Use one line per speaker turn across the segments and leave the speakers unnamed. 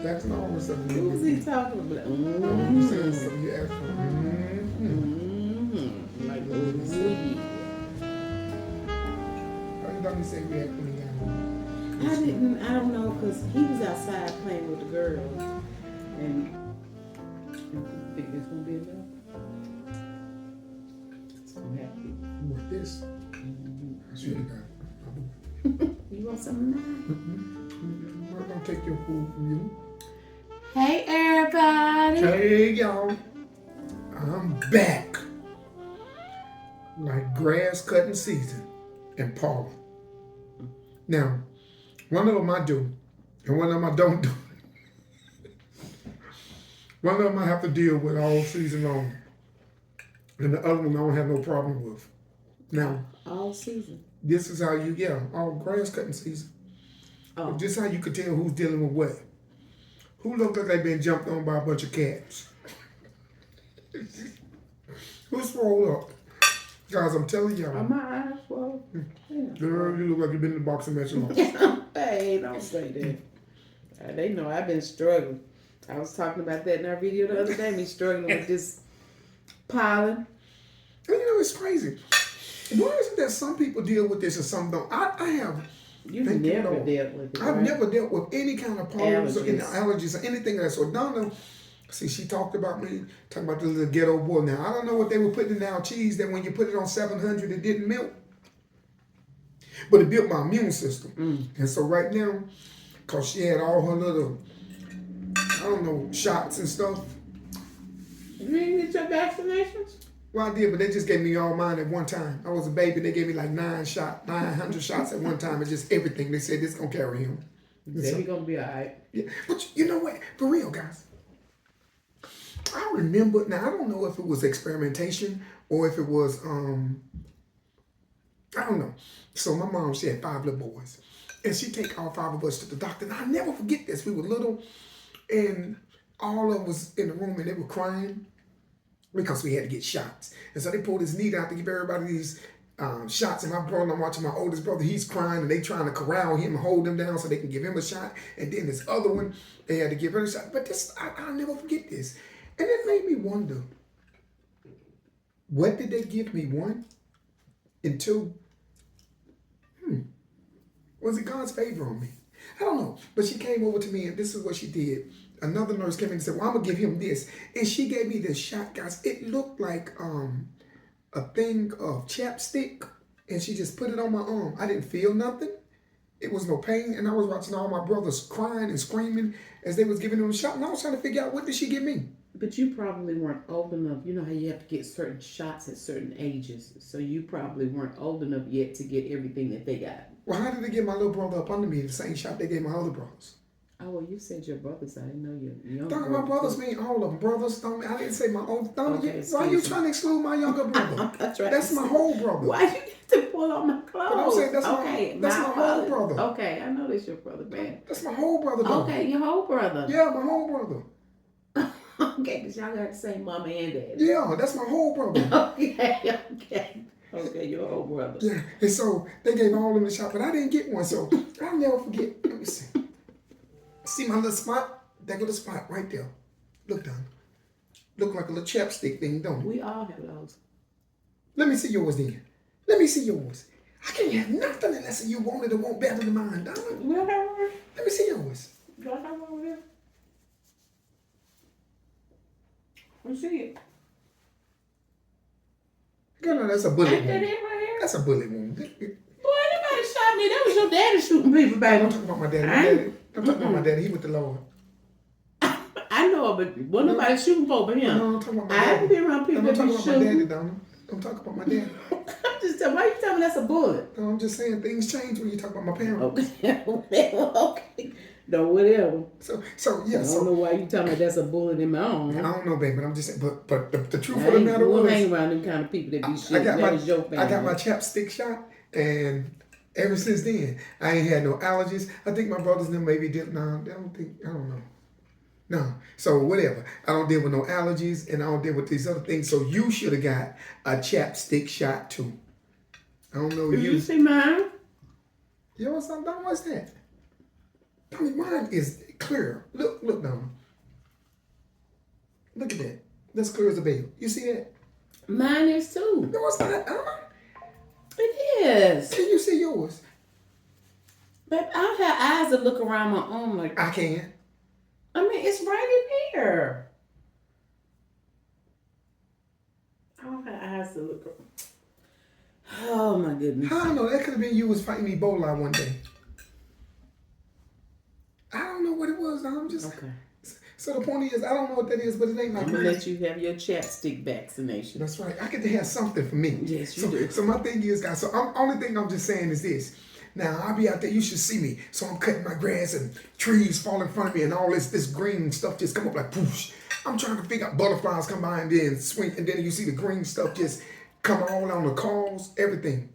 That's normal something.
Who was he talking about?
You said something you asked for.
Like, oh,
How you don't say we had when he got home?
I don't know, because he was outside playing with the girls. And you think this gonna be enough? I'm happy.
With this? I swear to God.
You want something now?
I'm not gonna take your food from you.
Hey, everybody.
Hey, y'all. I'm back. Like grass cutting season, and pollen. Now, one of them I do, and one of them I don't do. One of them I have to deal with all season long, and the other one I don't have no problem with. Now,
all season.
this is how all grass cutting season.
Oh.
Just how you could tell who's dealing with what. Who look like they've been jumped on by a bunch of cats? Who's swole up? Guys, I'm telling y'all.
Are my eyes swollen?
Girl, you look like you've been in the boxing match a long.
Hey, don't say that. They know I've been struggling. I was talking about that in our video the other day. Me struggling with this pollen.
And you know, it's crazy. Why is it that some people deal with this and some don't? I have.
You never dealt with it.
I've
right?
never dealt with any kind of pollens or any
Allergies.
allergies or anything like that. So Donna, see, she talked about me, talking about the little ghetto boy. Now, I don't know what they were putting in our cheese that when you put it on 700, it didn't melt. But it built my immune system. And so right now, because she had all her little, I don't know, shots and stuff.
You didn't get your vaccinations?
Well, I did, but they just gave me all mine at one time. I was a baby. They gave me like 900 shots at one time. It's just everything. They said this going to carry him.
He's going to be all right.
Yeah. But you know what? For real, guys. I remember, now I don't know if it was experimentation or if it was, I don't know. So my mom, she had 5 little boys. And she'd take all 5 of us to the doctor. And I'll never forget this. We were little and all of us was in the room and they were crying because we had to get shots. And so they pulled this needle out to give everybody these shots. And my brother, I'm watching my oldest brother, he's crying and they trying to corral him and hold him down so they can give him a shot. And then this other one, they had to give her a shot. But this, I'll never forget this. And it made me wonder, what did they give me, 1? And 2, was it God's favor on me? I don't know. But she came over to me and this is what she did. Another nurse came in and said, well, I'm going to give him this. And she gave me this shot, guys. It looked like a thing of chapstick. And she just put it on my arm. I didn't feel nothing. It was no pain. And I was watching all my brothers crying and screaming as they was giving them a shot. And I was trying to figure out, what did she give me?
But you probably weren't old enough. You know how you have to get certain shots at certain ages. So you probably weren't old enough yet to get everything that they got. Well,
how did they get my little brother up under me the same shot they gave my other brothers?
Oh, well, you said your brothers. I didn't know your younger
brothers. My brothers mean all of them. Brothers, I didn't say my own.
Okay,
why are you trying to exclude my younger brother? That's my whole brother.
Why you get to pull on my clothes?
But I'm saying that's my whole brother.
Okay, I know that's your brother, man.
That's my whole brother, though.
Okay, your whole brother.
Yeah, my whole brother.
Okay, because y'all got the same mama and dad.
Yeah, that's my whole brother.
Okay, your whole brother.
Yeah, and so they gave all of them the shot, but I didn't get one, so I'll never forget. Let me see. See my little spot? That little spot right there. Look down. Look like a little chapstick thing, don't it?
We all have those.
Let me see yours then. Let me see yours. I can't have nothing unless you want it or want better than mine, Donna. Let me see yours.
Do I have one over there? Let me see it.
Girl, no, that's a bullet wound.
That it right here?
That's a bullet wound.
Boy, nobody shot me. That was your daddy shooting people, baby.
I'm talking about my daddy. I'm talking about my daddy. He with the Lord.
I know, but wasn't nobody shooting for but him.
No, I'm talking about my
daddy. I haven't been around people that be shooting.
I'm talking about my daddy, Donna. I'm talking about my daddy.
I'm just telling, why you telling me that's a bullet?
No, I'm just saying things change when you talk about my parents.
Okay. No, whatever.
So yeah.
I don't know why you telling me that's a bullet in my arm.
I don't know, baby, but I'm just saying. But the truth of the matter was,
hang around them kind of people that be shooting.
I got my chapstick shot, and ever since then, I ain't had no allergies. I think my brothers and them maybe did. No, I don't know. No. So whatever. I don't deal with no allergies, and I don't deal with these other things. So you should have got a chapstick shot too. I don't know.
Did you see mine?
Yours, what's that? I mean, mine is clear. Look, Donna. Look at that. That's clear as a bell. You see that?
Mine is too.
No, it's not.
It is.
Can you see yours?
But I don't have eyes to look around my arm like
I can.
I mean, it's right in here. I don't have eyes to look around. Oh, my goodness.
I don't know. That could have been you was fighting Ebola one day. I don't know what it was. I'm just...
Okay.
So the point is, I don't know what that is, but it ain't like
I'm gonna let you have your chapstick vaccination.
That's right. I get to have something for me.
Yes, you do.
So my thing is, guys, only thing I'm just saying is this. Now, I'll be out there, you should see me. So I'm cutting my grass and trees fall in front of me and all this green stuff just come up like poosh. I'm trying to figure out butterflies come by and then swing, and then you see the green stuff just come all on the cars, everything.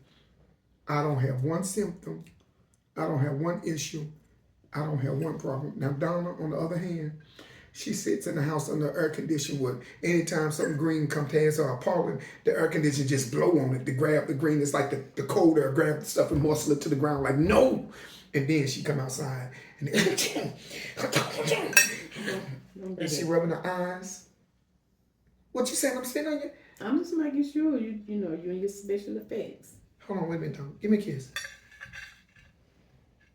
I don't have one symptom. I don't have one issue. I don't have one problem. Now, Donna, on the other hand, she sits in the house under air conditioning with anytime something green comes past her or pollen, the air conditioner just blow on it to grab the green. It's like the cold air grab the stuff and muscle it to the ground like, no. And then she come outside and and she rubbing her eyes. What you saying? I'm sitting on you?
I'm just making sure you and your special effects.
Hold on, wait a minute, Donna. Give me a kiss.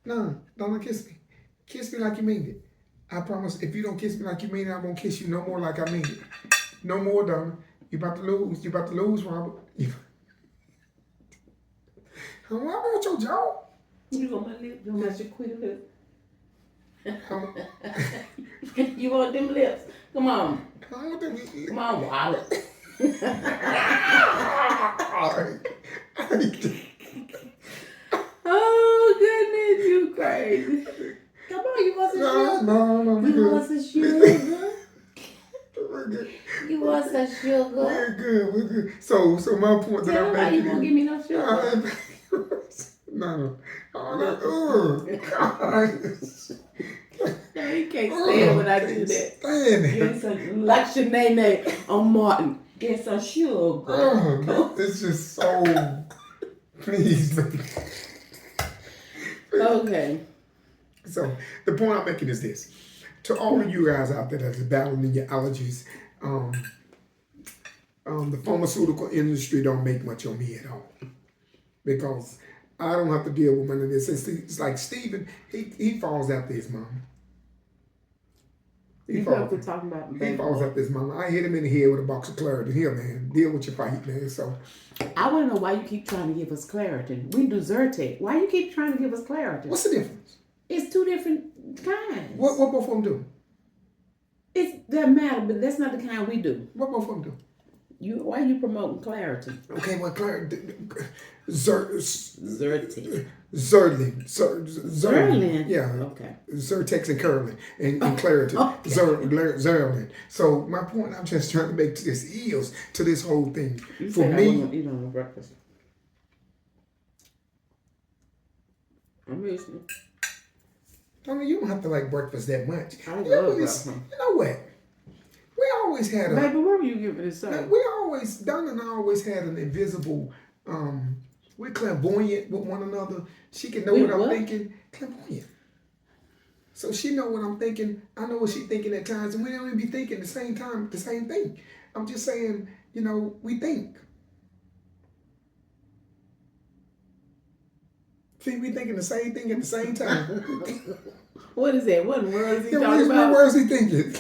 No, don't kiss me. Kiss me like you mean it. I promise, if you don't kiss me like you mean it, I won't kiss you no more like I mean it. No more, Donna. You about to lose. You about to lose, Robert. I want your jaw.
You want my lip? You want your quitter lip? You want them lips? Come on. Come on, Wallet. Oh, goodness, you crazy. Come on, you want some sugar?
No,
you want some sugar?
We're good.
You want some sugar?
We're good. So my point that I'm making.
You won't give me no sugar?
No.
No, you can't stand when I do that.
Stand it.
Get some, like Shanae on Martin. Get some sugar.
Oh, it's just so. Please, baby. Okay. So the point I'm making is this: to all of you guys out there that are battling your allergies, the pharmaceutical industry don't make much on me at all, because I don't have to deal with none of this. It's like Steven, he falls after his mama. He falls after his mama. I hit him in the head with a box of Claritin. Here, man, deal with your fight, man. So
I want to know why you keep trying to give us Claritin. We do Zyrtec. Why you keep trying to give us Claritin?
What's the difference?
It's two different kinds.
What both of them do?
It doesn't matter, but that's not the kind we do.
What both of them do?
Why are you promoting Claritin?
Okay, well, Zyrtec.
Zerlin.
Yeah.
Okay.
Zyrtex and Curlin and Claritin.
Okay.
Zerlin. So my point I'm just trying to make to this is to this whole thing.
You
For
said
me,
I wasn't eating on breakfast. I'm listening.
I mean, you don't have to like breakfast that much.
I love breakfast.
You know what? We always had
Baby, what were you giving this son?
Donna and I always had an invisible, we're clairvoyant with one another. She can know what I'm thinking. Clairvoyant. So she know what I'm thinking. I know what she's thinking at times, and we don't even be thinking the same time, the same thing. I'm just saying, we think. See, we thinking the same thing at the same time.
What is that? What words he talking about?
What words he thinking?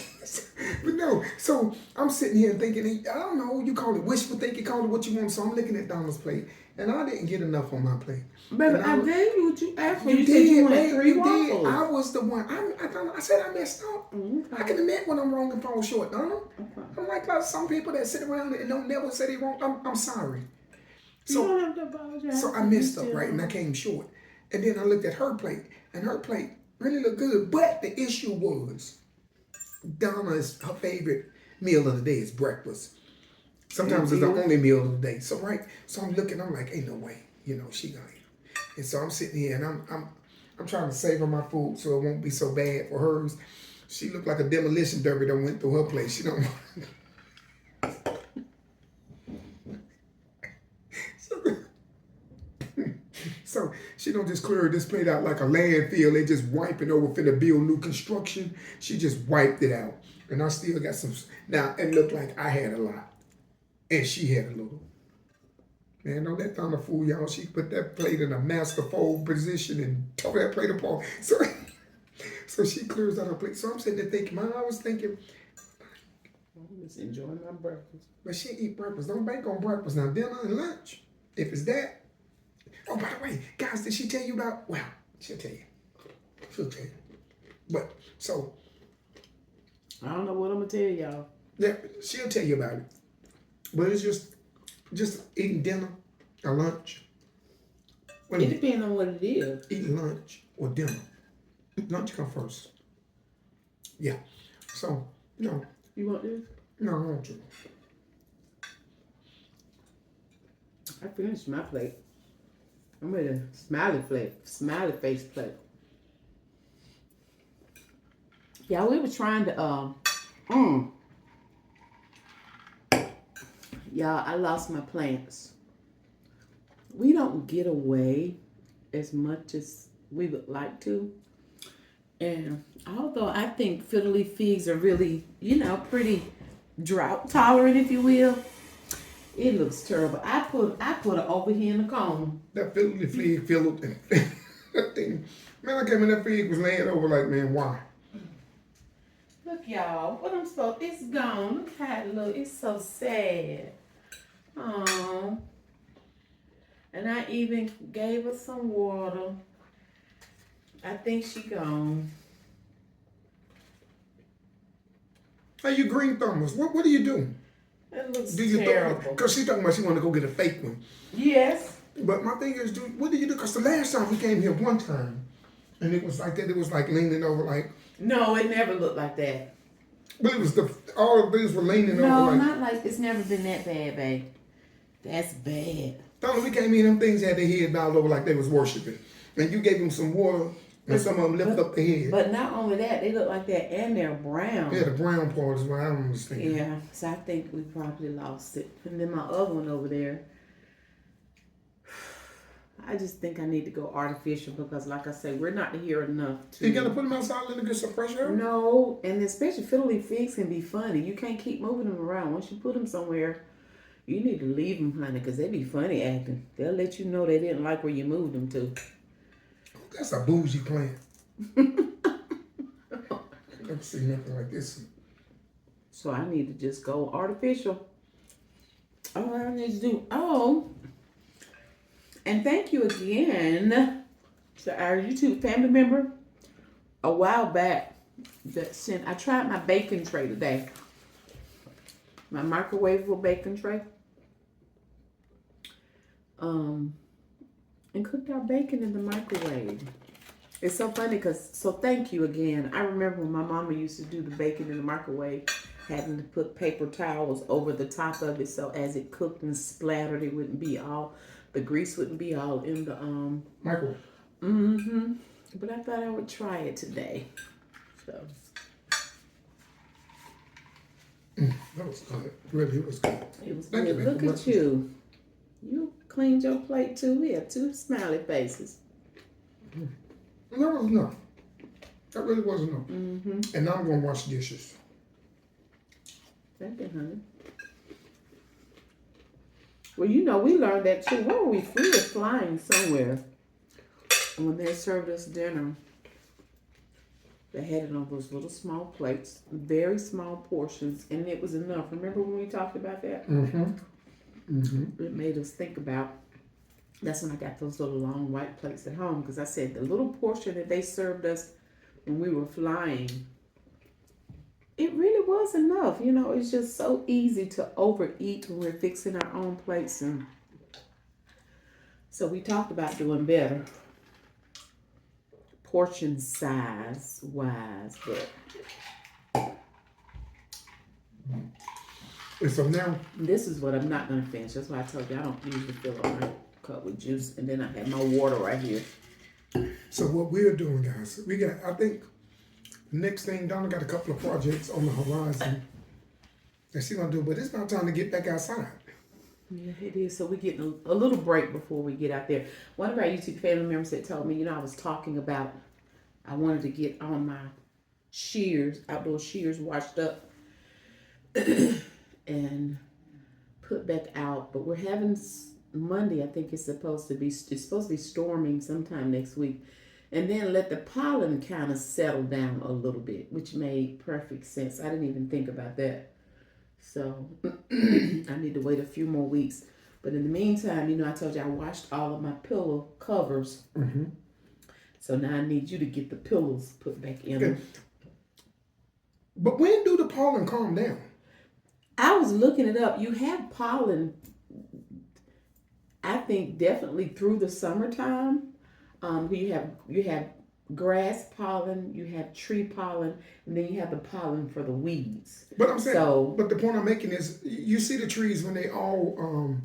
But no, so I'm sitting here thinking, I don't know, you call it wishful thinking, call it what you want. So I'm looking at Donna's plate, and I didn't get enough on my plate.
Baby, I gave you what you asked for.
You
said you wanted 3 waffles.
I was the one. I said I messed up.
Okay.
I can admit when I'm wrong and fall short, Donna.
Okay.
I'm like some people that sit around and don't never say they wrong. I'm sorry.
So, you don't have to apologize.
So I messed up, right? And I came short. And then I looked at her plate, and her plate really looked good. But the issue was, Donna's, her favorite meal of the day is breakfast. Sometimes it's the only meal of the day. So I'm looking, I'm like, ain't no way, she gonna eat. And so I'm sitting here and I'm trying to savor my food so it won't be so bad for hers. She looked like a demolition derby that went through her plate. She don't So she don't just clear this plate out like a landfill. They just wipe it over, finna build new construction. She just wiped it out. And I still got some. Now, it looked like I had a lot. And she had a little. Man, don't let Donna fool y'all. She put that plate in a master fold position and tore that plate apart. So she clears out her plate. So I'm sitting there thinking, I was thinking,
I'm just enjoying my breakfast.
But she eat breakfast. Don't bank on breakfast. Now, dinner and lunch. If it's that. Oh, by the way, guys, did she tell you about? Well, she'll tell you. But, so,
I don't know what I'm gonna tell y'all.
Yeah, she'll tell you about it. But it's just eating dinner or lunch.
It depends on what it is.
Eating lunch or dinner. Lunch come first. Yeah. So, no.
You want this?
No, I want to.
I finished my plate. I'm with a smiley face plate. Yeah, we were trying to y'all, I lost my plants. We don't get away as much as we would like to. And although I think fiddle figs are really, pretty drought tolerant, if you will, it looks terrible. I put it over here in the corner.
That fiddle fig filled that thing. Man, I came in, that fig was laying over like, man, why?
Look, y'all, what I'm supposed, it's gone. Look how it looks. It's so sad. Oh. And I even gave her some water. I think she gone.
Hey, you green thumbers, what are you doing?
It looks terrible.
Because she's talking about she want to go get a fake one.
Yes.
But my thing is, what do you do? Because the last time we came here one time, and it was like that, it was like leaning over like.
No, it never looked like that.
But it was all the things were leaning over like.
No, not like, it's never been that bad, babe. That's bad.
Donald, we came in, them things had their head bowed over like they was worshiping. And you gave them some water, and some of them lifted up their head.
But not only that, they look like that, and they're brown.
Yeah, the brown part is what I don't understand.
Yeah, so I think we probably lost it. And then my other one over there, I just think I need to go artificial because, like I say, we're not here enough to.
You gotta put them outside to get some fresh air?
No, and especially fiddle figs can be funny. You can't keep moving them around. Once you put them somewhere, you need to leave them, honey, because they be funny acting. They'll let you know they didn't like where you moved them to.
That's a bougie plant. I've never seen nothing like this.
So I need to just go artificial. All I need to do. Oh, and thank you again to our YouTube family member a while back that sent. I tried my baking tray today. My microwavable baking tray. And cooked our bacon in the microwave. It's so funny so thank you again. I remember when my mama used to do the bacon in the microwave, having to put paper towels over the top of it so as it cooked and splattered, it wouldn't be all, the grease wouldn't be all in the
Microwave.
Mm-hmm. But I thought I would try it today. So.
That was good. Really, it was good.
It was good. Look at you. You cleaned your plate too. We have 2 smiley faces.
That was enough. That really was enough.
Mm-hmm.
And now I'm going to wash dishes.
Thank you, honey. Well, we learned that too. Where were we? We were flying somewhere. And when they served us dinner, they had it on those little small plates, very small portions, and it was enough. Remember when we talked about that?
Mm-hmm. Mm-hmm.
It made us think about, that's when I got those little long white plates at home, because I said the little portion that they served us when we were flying, it really was enough. It's just so easy to overeat when we're fixing our own plates. And so we talked about doing better, portion size wise, but
And so now,
this is what I'm not going to finish. That's why I told you I don't usually fill up my cup with juice. And then I have my water right here.
so what we're doing, guys, I think the next thing, Donna got a couple of projects on the horizon that she's going to do, but it's not time to get back outside.
Yeah, it is. So we're getting a little break before we get out there. One of our YouTube family members had told me, I was talking about, I wanted to get all my outdoor shears washed up and put back out. But we're having Monday, I think it's supposed to be storming sometime next week. And then let the pollen kind of settle down a little bit, which made perfect sense. I didn't even think about that. So I need to wait a few more weeks. But in the meantime, I told you I washed all of my pillow covers.
Mm-hmm.
So now I need you to get the pillows put back in them.
But when do the pollen calm down?
I was looking it up. You have pollen, I think, definitely through the summertime. You have grass pollen, you have tree pollen, and then you have the pollen for the weeds.
But I'm saying,
So,
but the point I'm making is, you see the trees when they all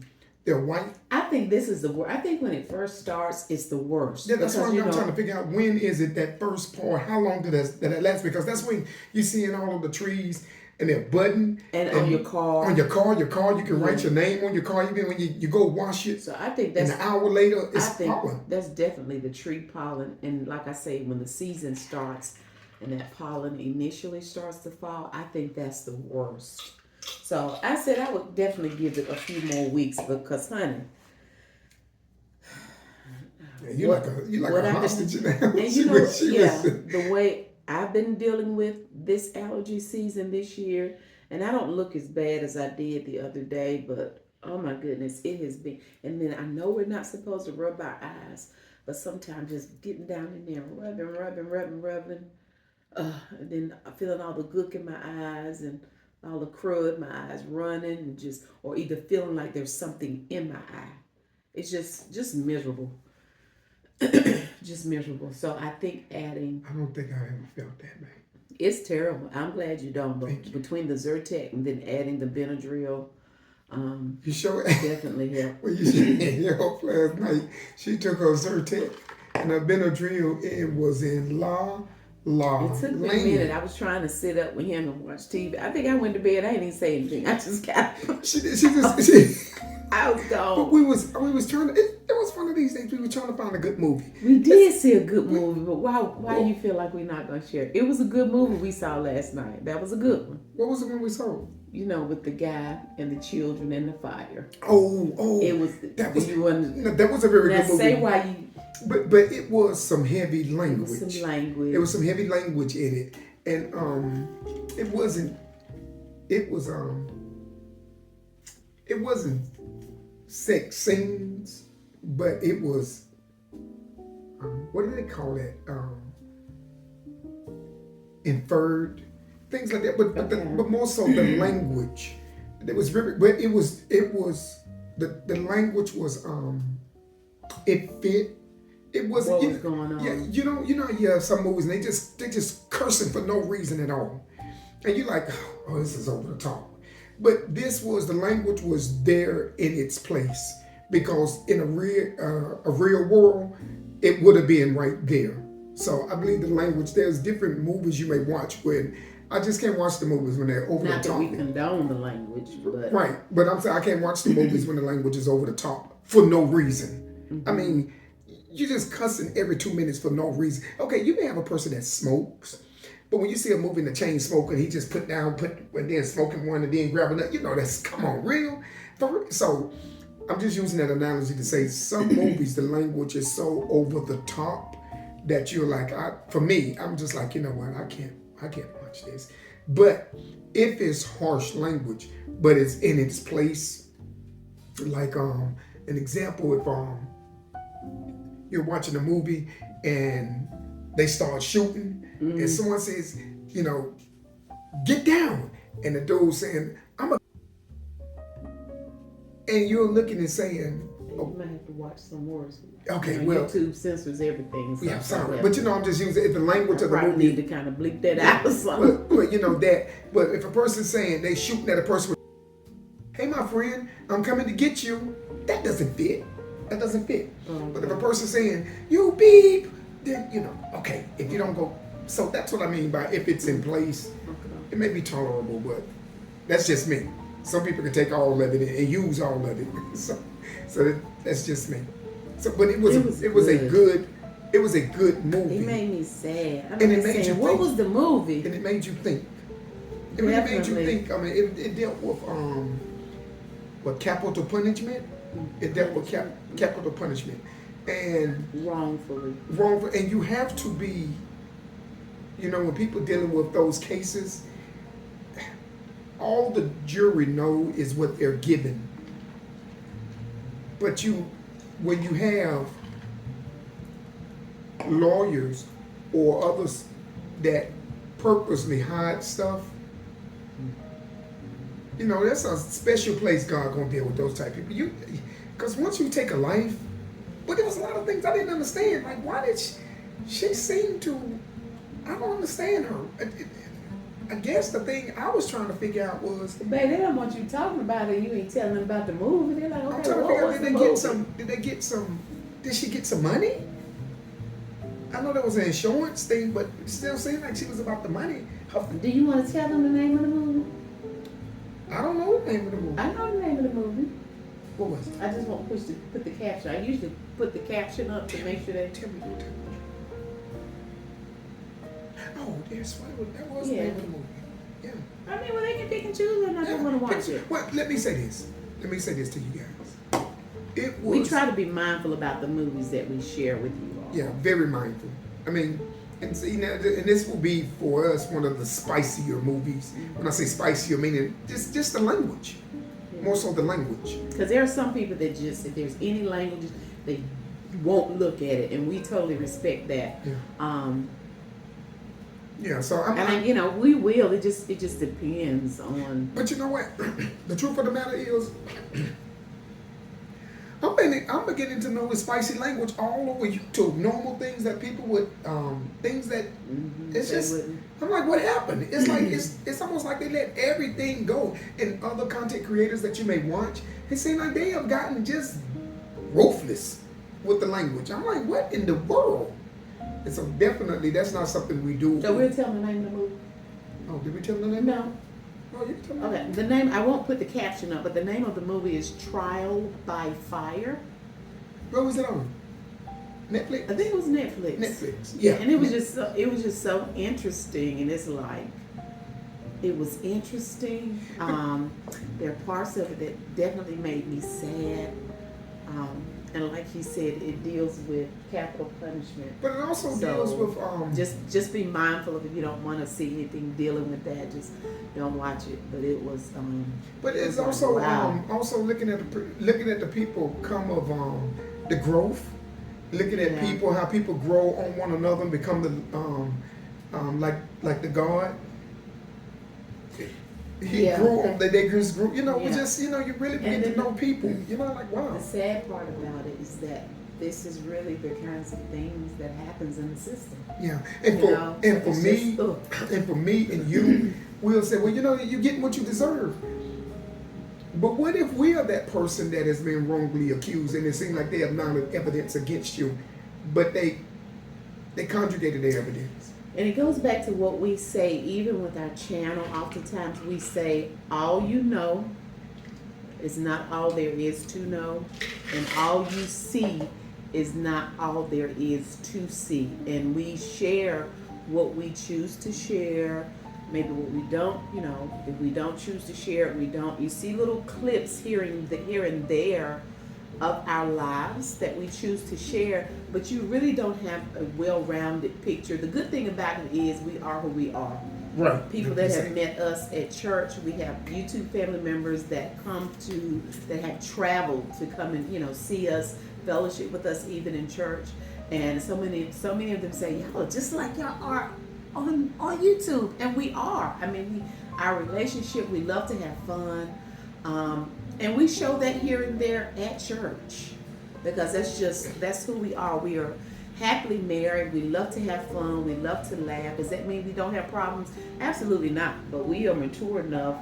they're white.
I think this is the worst. I think when it first starts, it's the worst.
Yeah, that's why
Because,
I'm trying to figure out when is it that first part? How long did that last? Because that's when you see in all of the trees and they're budding.
And on your car.
On your car, you can write your name on your car even when you go wash it.
So I think
and
that's,
an hour later, it's
I think
pollen.
that's definitely the tree pollen. And like I say, when the season starts and that pollen initially starts to fall, I think that's the worst. So I said I would definitely give it a few more weeks because, honey,
Yeah, you're like a hostage now.
and you know, the way I've been dealing with this allergy season this year, and I don't look as bad as I did the other day, but oh my goodness, it has been. And then I know we're not supposed to rub our eyes, but sometimes just getting down in there, rubbing, and then feeling all the gook in my eyes and all the crud, my eyes running, and just, or either feeling like there's something in my eye. It's just miserable. Just miserable. So I think adding.
I don't think I ever felt that, man.
It's terrible. I'm glad you don't. But
Thank you.
between the Zyrtec and then adding the Benadryl,
You sure?
definitely help.
Well, you helped last night. She took her Zyrtec and her Benadryl. It was in La
It took me a minute. I was trying to sit up with him and watch TV. I think I went to bed. I didn't even say anything. I just got. I was gone.
But we was trying to. It was one of these things. We were trying to find a good movie.
We did see a good movie, but why do you feel like we're not gonna share? It was a good movie we saw last night. That was a good one.
What was the one we saw?
You know, with the guy and the children and the fire.
Oh.
It was.
That was.
No,
that was a very good movie.
Say why you.
But it was some heavy language. There was some heavy language in it, and it wasn't. It wasn't sex scenes, but it was. What do they call that? Inferred things like that. But more so the language. It was very. But it was the language was it fit. It wasn't.
What was going on?
Yeah, you know, you have some movies and they just cursing for no reason at all, and you're like, oh, this is over the top. But the language was there in its place because in a real world, it would have been right there. So I believe the language. There's different movies you may watch when I just can't watch the movies when they're over the top.
Not that we condone the language, but
right. But I'm saying I can't watch the movies when the language is over the top for no reason. Mm-hmm. I mean. You're just cussing every 2 minutes for no reason. Okay, you may have a person that smokes, but when you see a movie in the chain smoker, he just and then smoking one and then grabbing another, you know, that's, come on, real? So I'm just using that analogy to say some movies, the language is so over the top that you're like, for me, I'm just like, you know what, I can't watch this. But if it's harsh language, but it's in its place, like an example, if you're watching a movie and they start shooting and someone says, you know, get down. And the dude saying, and you're looking and saying,
oh, you might have to watch some more.
Okay,
you know,
well.
YouTube censors everything. So
yeah, sorry. But you know, I'm just using the language of the movie.
Need to kind of bleep that out or something.
But you know that, but if a person's saying they shooting at a person, hey, my friend, I'm coming to get you, that doesn't fit. That doesn't fit. Okay. But if a person's saying, you beep, then, you know, okay, if you don't go. So that's what I mean by if it's in place, it may be tolerable, but that's just me. Some people can take all of it and use all of it. So that's just me. So, but it was a good movie.
It made me sad.
And it made you think.
What was the movie?
And it made you think. It made you think. I mean, it dealt with capital punishment. It dealt with capital punishment, and
wrongful,
and you have to be, you know, when people dealing with those cases, all the jury know is what they're given. But when you have lawyers or others that purposely hide stuff, you know, that's a special place God gonna deal with those type of people. Because once you take a life, but there was a lot of things I didn't understand. Like, why did she seem to, I don't understand her. I guess the thing I was trying to figure out was,
Babe, they don't want you talking about it. You ain't telling them about the movie. They're like, okay,
I'm trying to figure out,
did
did she get some money? I know there was an insurance thing, but it still seemed like she was about the money.
Do you want to tell them the name of the movie?
I don't know the name of the movie.
I know the name of the movie.
What was it?
I just want to put the caption. I usually put the caption up to make sure that.
Tell me. Oh, that's right. That was the
Yeah.
name of the movie. Yeah.
I mean, well, they can pick and choose and I don't want to watch it.
Well, let me say this. Let me say this to you guys. It was.
We try to be mindful about the movies that we share with you all.
Yeah, very mindful. I mean, and see now, and this will be for us one of the spicier movies. When I say spicier, meaning just the language, more so the language.
Because there are some people that just, if there's any language, they won't look at it, and we totally respect that.
Yeah. Yeah. So
you know, we will. It just depends on.
But you know what? The truth of the matter is, I'm beginning to know the spicy language all over YouTube. Normal things that people would, things that it's just. I'm like, what happened? It's like it's almost like they let everything go. And other content creators that you may watch, it seems like they have gotten just ruthless with the language. I'm like, what in the world? And so definitely that's not something we do.
So we'll tell them the name of the movie.
Oh, did we tell them the name?
No.
Oh, you tell me.
Okay, the name, I won't put the caption up, but the name of the movie is Trial by Fire.
Where was it on? Netflix?
I think it was Netflix.
Netflix, yeah.
And it was just so interesting, and it's like, it was interesting. There are parts of it that definitely made me sad. And like he said, it deals with capital punishment.
But it also deals with
just be mindful of, if you don't want to see anything dealing with that, just don't watch it. But it was
but it's also also looking at the people come of the growth, looking at people, how people grow on one another and become the like the God. He grew on they just grew, you know, we just, you know, you really begin to know people. You know, like wow.
The sad part about it is that this is really the kinds of things that happens in the system.
Yeah. And for me and you, we'll say, well, you know, you're getting what you deserve. But what if we are that person that has been wrongly accused and it seems like they have mounted evidence against you, but they conjugated their evidence?
And it goes back to what we say, even with our channel. Oftentimes we say, all you know is not all there is to know, and all you see is not all there is to see. And we share what we choose to share, maybe what we don't, you know, if we don't choose to share it, we don't. You see little clips here and there of our lives that we choose to share, but you really don't have a well-rounded picture. The good thing about it is we are who we are.
Right.
People that have met us at church, we have YouTube family members that have traveled to come and, you know, see us, fellowship with us even in church. And so many of them say, y'all just like y'all are on YouTube, and we are. I mean, our relationship, we love to have fun. And we show that here and there at church, because that's who we are. We are happily married. We love to have fun. We love to laugh. Does that mean we don't have problems? Absolutely not. But we are mature enough,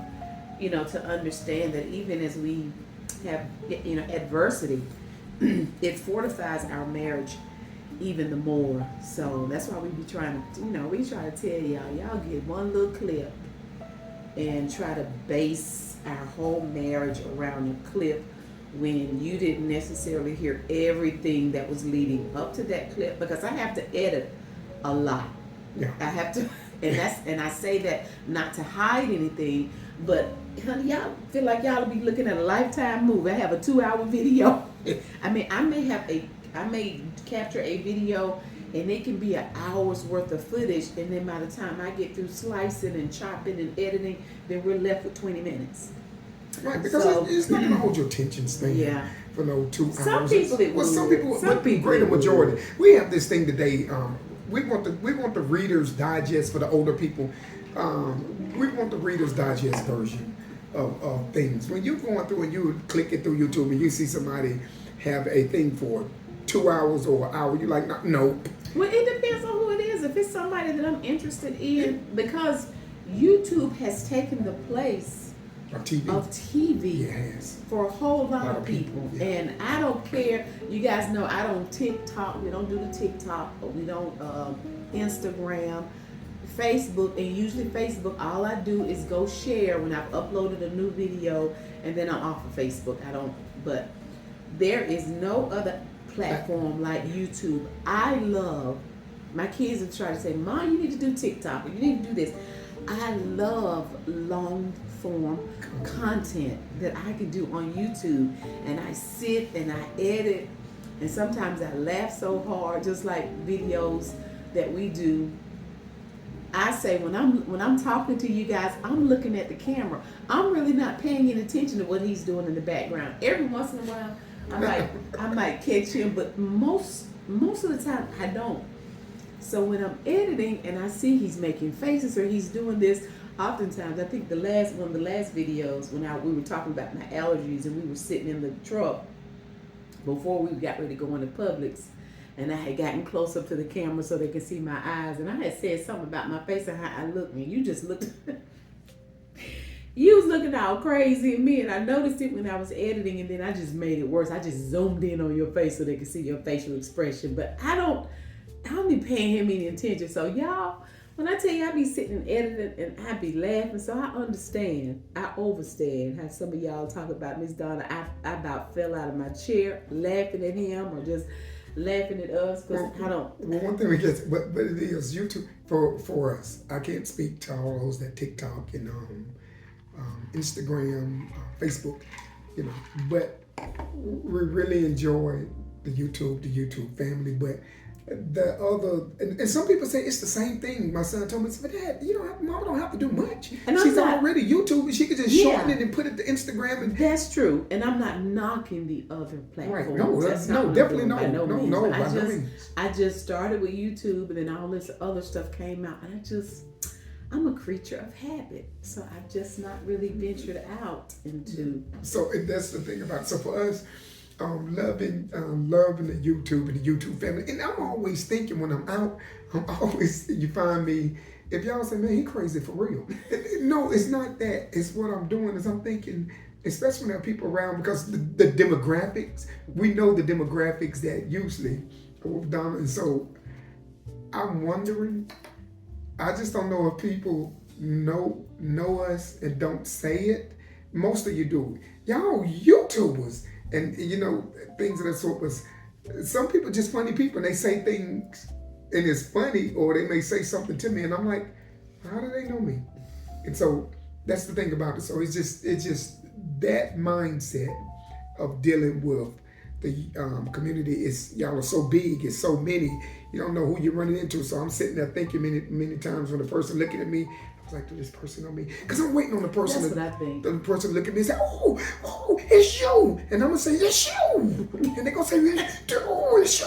you know, to understand that even as we have, you know, adversity, it fortifies our marriage even the more. So that's why we be trying to, you know, we try to tell y'all get one little clip and try to base our whole marriage around a clip when you didn't necessarily hear everything that was leading up to that clip, because I have to edit a lot.
Yeah.
I have to, and I say that not to hide anything, but honey, y'all feel like y'all be looking at a Lifetime movie. I have a 2-hour video. I mean, I may capture a video and it can be an hour's worth of footage, and then by the time I get through slicing and chopping and editing, then we're left with 20 minutes.
Right, because it's not going to hold your attention span for no 2 hours.
Some people it will.
Some people, greater majority. We have this thing today, we want the Reader's Digest for the older people. We want the Reader's Digest version of things. When you're going through and you click it through YouTube and you see somebody have a thing for 2 hours or an hour, you're like, nope.
Well, it depends on who it is. If it's somebody that I'm interested in, because YouTube has taken the place
of TV.
Yes. For a whole lot of people.
Yeah.
And I don't care. You guys know I don't TikTok. We don't do the TikTok. But we don't Instagram, Facebook. And usually Facebook, all I do is go share when I've uploaded a new video. And then I'm off of Facebook. But there is no other platform like YouTube. I love, my kids have tried to say, Mom, you need to do TikTok. You need to do this. I love long form content that I can do on YouTube, and I sit and I edit, and sometimes I laugh so hard, just like videos that we do. I say when I'm talking to you guys, I'm looking at the camera. I'm really not paying any attention to what he's doing in the background. Every once in a while I might catch him, but most of the time I don't. So when I'm editing and I see he's making faces or he's doing this, oftentimes I think one of the last videos when we were talking about my allergies and we were sitting in the truck before we got ready to go into Publix, and I had gotten close up to the camera so they could see my eyes, and I had said something about my face and how I looked, and you just looked. You was looking all crazy at me, and I noticed it when I was editing, and then I just made it worse. I just zoomed in on your face so they could see your facial expression. But I don't be paying him any attention. So y'all, when I tell you I be sitting and editing and I be laughing, so I understand. I understand how some of y'all talk about Miss Donna. I about fell out of my chair laughing at him or just laughing at us because I don't.
Well, one thing we get, but it is YouTube for us. I can't speak to all those that TikTok and Instagram, Facebook, but we really enjoy the YouTube family. But the other, and some people say it's the same thing. My son told me, but Dad, Mama don't have to do much. And she's already YouTube. She could just shorten it and put it to Instagram. And
that's true. And I'm not knocking the other platforms.
Right. No, definitely no.
I just started with YouTube, and then all this other stuff came out, and I'm a creature of habit, so I've just not really ventured out into.
So that's the thing about it. So for us, loving the YouTube and the YouTube family, and I'm always thinking when I'm out, you find me. If y'all say, man, he crazy for real. No, it's not that. It's what I'm doing is I'm thinking, especially when there are people around, because the demographics, we know the demographics that usually with Donna, and so I'm wondering. I just don't know if people know us and don't say it. Most of you do. Y'all YouTubers and things of that sort. Was some people just funny people and they say things and it's funny, or they may say something to me and I'm like, how do they know me? And so that's the thing about it. So it's just that mindset of dealing with the community. Y'all are so big, it's so many. You don't know who you're running into. So I'm sitting there thinking many times when the person looking at me, I was like, do this person know me? Because I'm waiting on the person.
That's what I think.
The person look at me and say, oh, it's you. And I'm going to say, it's you. And they're going to say, oh, it's you.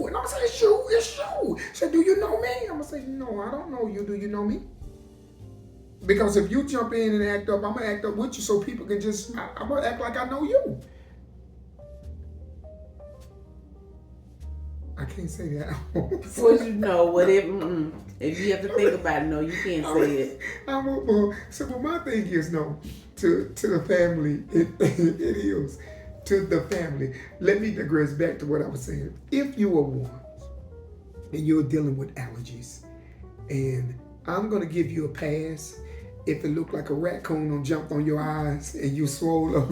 And I'm going to say, it's you. So do you know me? I'm going to say, no, I don't know you. Do you know me? Because if you jump in and act up, I'm going to act up with you so people can I'm going to act like I know you. I can't say that.
Whatever. If you have to think about it, no, you can't say it.
So my thing is, no, to the family, it is to the family. Let me digress back to what I was saying. If you are one and you're dealing with allergies, and I'm going to give you a pass if it looked like a raccoon jumped on your eyes and you swole up.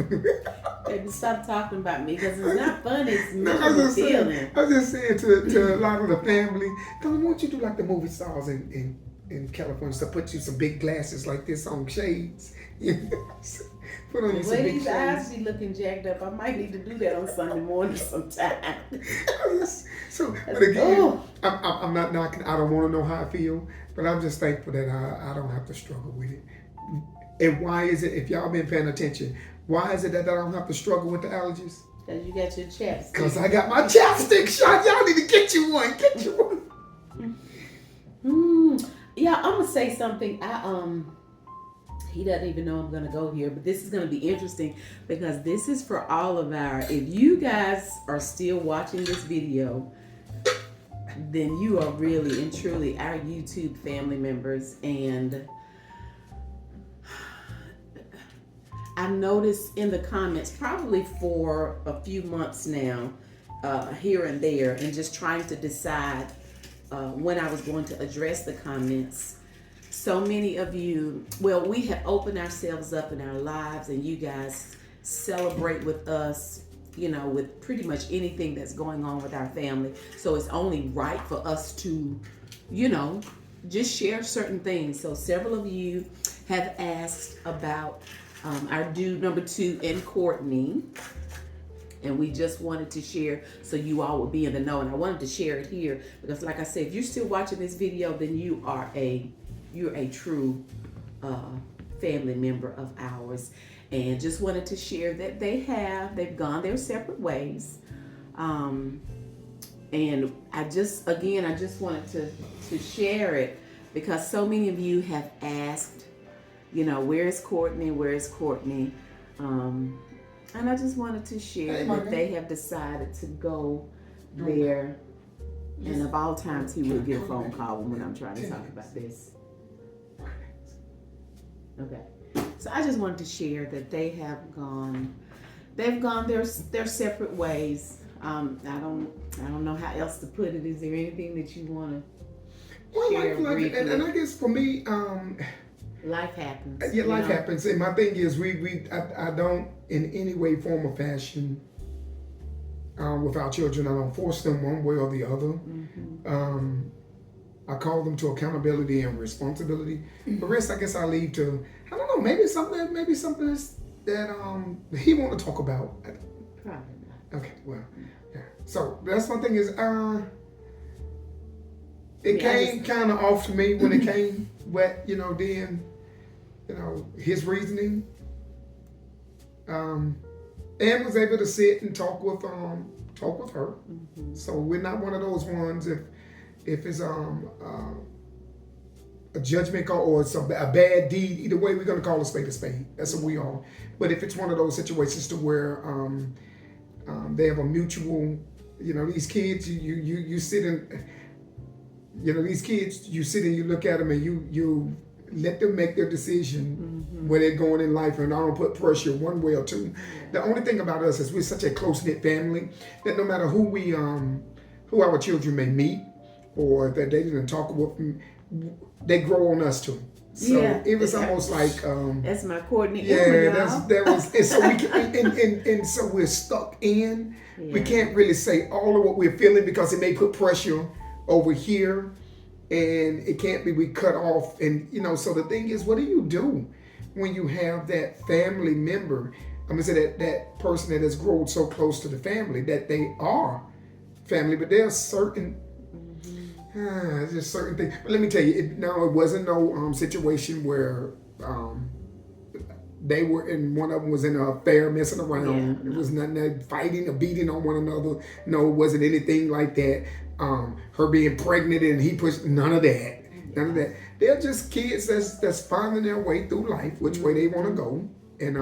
Baby, stop talking about me because it's not funny. It's miserable feeling.
I was just saying to a lot of the family, don't want you to do like the movie stars in California, so put you some big glasses like this on, shades. Put on you some big shades.
The way these eyes be looking jacked up, I might need to do that on Sunday morning sometime.
But again, I'm not knocking. I don't want to know how I feel, but I'm just thankful that I don't have to struggle with it. And why is it, if y'all been paying attention, why is it that I don't have to struggle with the allergies?
Because you got your chapstick.
Because I got my chapstick shot. Y'all need to get you one. Get you one.
say something. He doesn't even know I'm going to go here, but this is going to be interesting because this is for all of if you guys are still watching this video, then you are really and truly our YouTube family members. And I've noticed in the comments probably for a few months now, here and there, and just trying to decide when I was going to address the comments. So many of you, well, we have opened ourselves up in our lives, and you guys celebrate with us, you know, with pretty much anything that's going on with our family. So it's only right for us to, you know, just share certain things. So several of you have asked about our dude number 2 and Courtney. And we just wanted to share so you all would be in the know. And I wanted to share it here because, like I said, if you're still watching this video, then you're a true family member of ours. And just wanted to share that they've gone their separate ways. And I just wanted to share it because so many of you have asked, you know, where's Courtney? And I just wanted to share that they have decided to go there. And of all times, he would get a phone call when I'm trying to talk about this. Okay. So I just wanted to share that they've gone their separate ways. I don't know how else to put it. Is there anything that you want to share briefly?
And I guess for me,
life happens.
Yeah, life happens. And my thing is, I don't in any way, form, or fashion, with our children, I don't force them one way or the other. Mm-hmm. I call them to accountability and responsibility. The rest, I guess, I leave to, I don't know, maybe something that he want to talk about.
Probably not.
Okay, well, yeah. So that's one thing is, it came kind of off to me when it came, but then, his reasoning, and was able to sit and talk with her. Mm-hmm. So we're not one of those ones if it's a judgment call or it's a bad deed. Either way, we're gonna call a spade a spade. That's what we are. But if it's one of those situations to where they have a mutual, these kids, you sit in, these kids, you sit and you look at them and you let them make their decision where they're going in life, and I don't put pressure one way or two. The only thing about us is we're such a close-knit family that no matter who our children may meet or that they didn't talk with them, they grow on us too. So it was almost like
that's my Courtney.
That was, and so we can, and so we're stuck in. Yeah. We can't really say all of what we're feeling because it may put pressure over here. And it can't be, we cut off. And, so the thing is, what do you do when you have that family member? I'm going to say that person that has grown so close to the family that they are family, but there are certain, just certain things. But let me tell you, it wasn't no situation where they were in, one of them was in an affair messing around. It was nothing that fighting or beating on one another. No, it wasn't anything like that. Her being pregnant and he pushed, none of that. None of that. They're just kids that's finding their way through life, which way they want to go and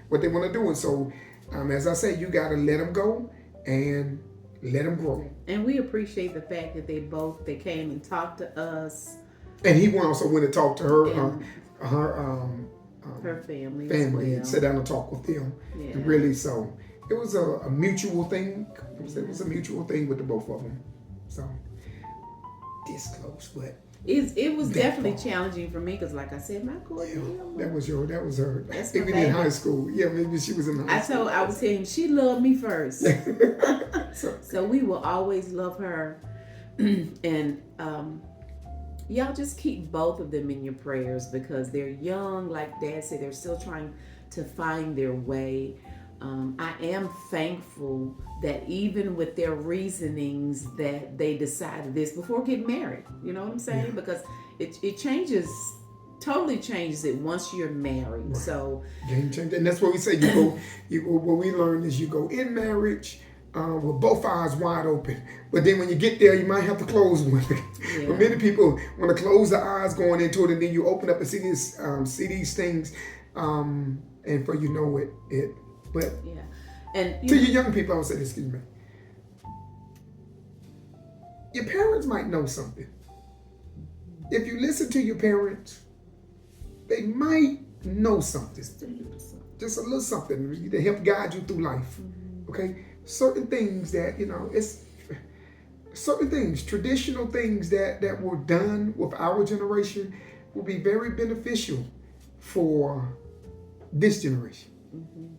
what they want to do. And so, as I say, you got to let them go and let them grow.
And we appreciate the fact that they came and talked to us.
And he also went and talked to her,
her family
and sit down and talk with them. Yeah. And really, so it was a mutual thing. It was a mutual thing with the both of them. So this close, but
it was definitely challenging for me because, like I said, my Courtney.
That was her. That's even in high school. Yeah, maybe she was in high school.
I was telling him she loved me first. So we will always love her, and y'all just keep both of them in your prayers because they're young. Like Dad said, they're still trying to find their way. I am thankful that even with their reasonings that they decided this before getting married. You know what I'm saying? Yeah. Because it totally changes it once you're married. Right. So
game changer. And that's what we say, you go what we learned is you go in marriage with both eyes wide open. But then when you get there, you might have to close one.
Yeah.
But many people want to close the eyes going into it, and then you open up and see these things, and for you know it. But
Yeah. And
to you young people, I would say this, excuse me. Your parents might know something. If you listen to your parents, they might know something. Just a little something to help guide you through life. Okay? Certain things that, it's certain things, traditional things that were done with our generation will be very beneficial for this generation.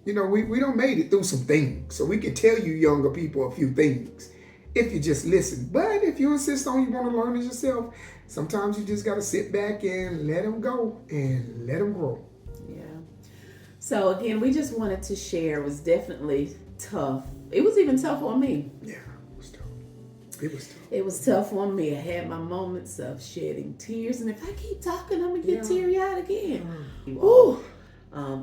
We don't made it through some things, so we can tell you younger people a few things if you just listen. But if you insist on you want to learn it yourself, sometimes you just got to sit back and let them go and let them grow.
Yeah. So again, we just wanted to share. It was definitely tough. It was even tough on me.
Yeah, it was tough. It was tough.
It was tough on me. I had my moments of shedding tears, and if I keep talking, I'm gonna get teary-eyed again. Ooh.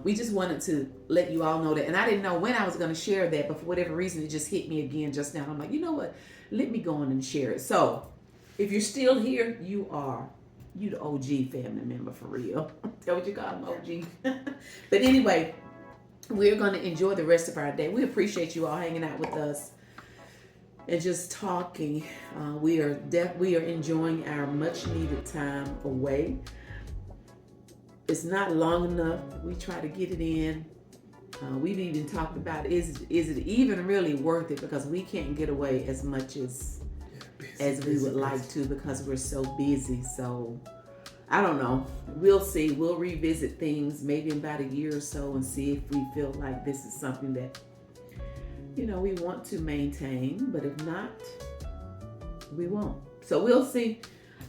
We just wanted to let you all know that, and I didn't know when I was going to share that, but for whatever reason, it just hit me again just now. I'm like, you know what? Let me go on and share it. So, if you're still here, you the OG family member for real. That's what you call them, OG. But anyway, we're going to enjoy the rest of our day. We appreciate you all hanging out with us and just talking. We are enjoying our much needed time away. It's not long enough. We try to get it in. We've even talked about is it even really worth it, because we can't get away as much as we would like to, because we're so busy. So I don't know. We'll see. We'll revisit things maybe in about a year or so and see if we feel like this is something that we want to maintain. But if not, we won't. So we'll see.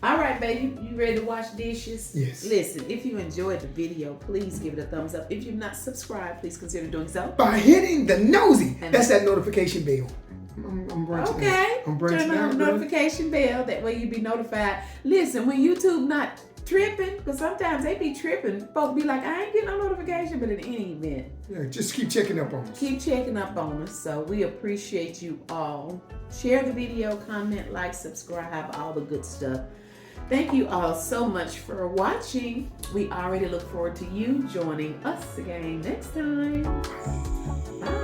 All right, baby, you ready to wash dishes?
Yes.
Listen, if you enjoyed the video, please give it a thumbs up. If you're not subscribed, please consider doing so
by hitting the nosy. That's that notification bell. I'm branching
okay.
out. I'm branching
Turn on
out,
the notification bell. That way you be notified. Listen, when YouTube not tripping, because sometimes they be tripping, folks be like, I ain't getting no notification, but in any event,
yeah, just keep checking up on us.
Keep checking up on us. So we appreciate you all. Share the video, comment, like, subscribe, all the good stuff. Thank you all so much for watching. We already look forward to you joining us again next time. Bye.